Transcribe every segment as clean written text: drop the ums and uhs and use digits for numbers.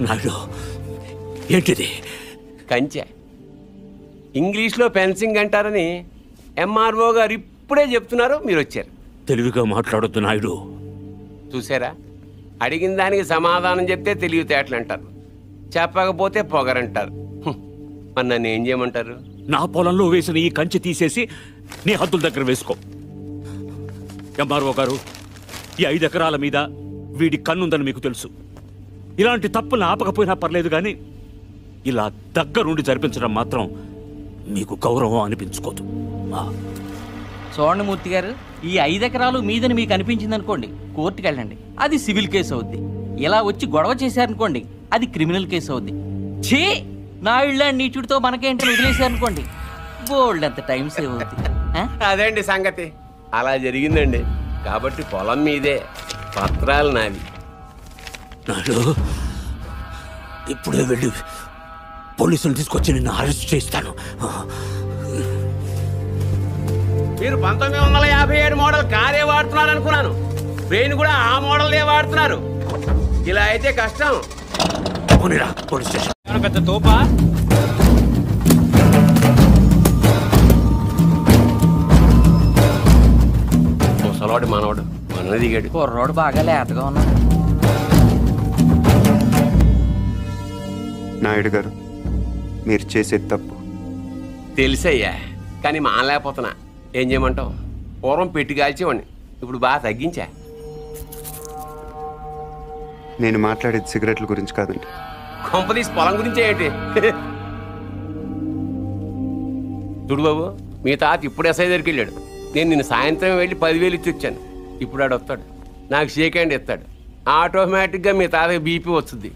నాయుడు ఏంటిది? కంచె. ఇంగ్లీష్లో ఫెన్సింగ్ అంటారని ఎంఆర్ఓ గారు ఇప్పుడే చెప్తున్నారు, మీరు వచ్చారు. తెలివిగా మాట్లాడొద్దు నాయుడు. చూసారా, అడిగిన దానికి సమాధానం చెప్తే తెలివితేటలు అంటారు, చెప్పకపోతే పొగరంటారు. మరి నన్ను ఏం చేయమంటారు? నా పొలంలో వేసిన ఈ కంచె తీసేసి నీ హద్దుల దగ్గర వేసుకో. ఎంఆర్ఓ గారు, ఈ 5 ఎకరాల మీద వీడి కన్నుందని మీకు తెలుసు. ఇలాంటి తప్పులు ఆపకపోయినా పర్లేదు, కానీ ఇలా దగ్గరుండి జరిపించడం మాత్రం మీకు గౌరవం అనిపించుకోదు. చూడండి మూర్తి గారు, ఈ 5 ఎకరాలు మీదని మీకు అనిపించింది అనుకోండి, కోర్టుకు వెళ్ళండి, అది సివిల్ కేసు అవుద్ది. ఇలా వచ్చి గొడవ చేశారనుకోండి, అది క్రిమినల్ కేసు అవుద్ది. ఛీ, నా ఇళ్ళ నీచుడితో మనకేంటి వదిలేశారనుకోండి, బోల్డ్ అంత టైం సేవ్ అవుద్ది. అదేండి సంగతి, అలా జరిగిందండి. కాబట్టి పొలం మీదే, పత్రాలు నావి. నాడు ఇప్పుడే వెళ్ళి పోలీసులు తీసుకొచ్చి నిన్ను అరెస్ట్ చేస్తాను. మీరు 1957 మోడల్ కారే వాడుతున్నారు అనుకున్నాను. బ్రెయిన్ కూడా ఆ మోడల్నే వాడుతున్నారు. ఇలా అయితే కష్టం. పోలీస్ స్టేషన్ పెద్ద తోపా. ముసలోడు మనవడు మన దిగాడు. కుర్రోడు బాగా లేతగా ఉన్నాడు. నాయుడు గారు, మీరు చేసేది తప్పు తెలుసయ్యా, కానీ మానలేకపోతున్నా. ఏం చేయమంటావు? పూర్వం పెట్టి కాల్చేవాడిని, ఇప్పుడు బాగా తగ్గించా. నేను మాట్లాడేది సిగరెట్ల గురించి కాదండి. కొంపదీసి పొలం గురించే ఏంటి? చూడు బాబు, మీ తాత ఇప్పుడు ఎస్ఐ దగ్గరికి వెళ్ళాడు. నేను నిన్ను సాయంత్రం వెళ్ళి 10,000 ఇచ్చి వచ్చాను. ఇప్పుడు ఆడు వస్తాడు, నాకు షేక్ హ్యాండ్ ఇస్తాడు. ఆటోమేటిక్గా మీ తాతకి బీపీ వస్తుంది.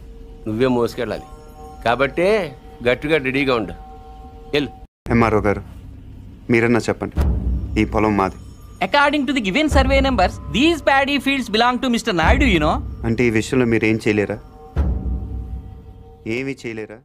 నువ్వే మోసుకెళ్ళాలి. కాబట్టి గట్టిగా రెడీగా ఉండు. వెళ్ళు. ఎంఆర్ఓ గారు, మీరన్నా చెప్పండి, ఈ పొలం మాది. According to the given survey numbers, these paddy fields belong to mister Naidu, you know. అంటే ఈ విషయంలో మీరు ఏం చేయలేరా? ఏమీ చేయలేరా?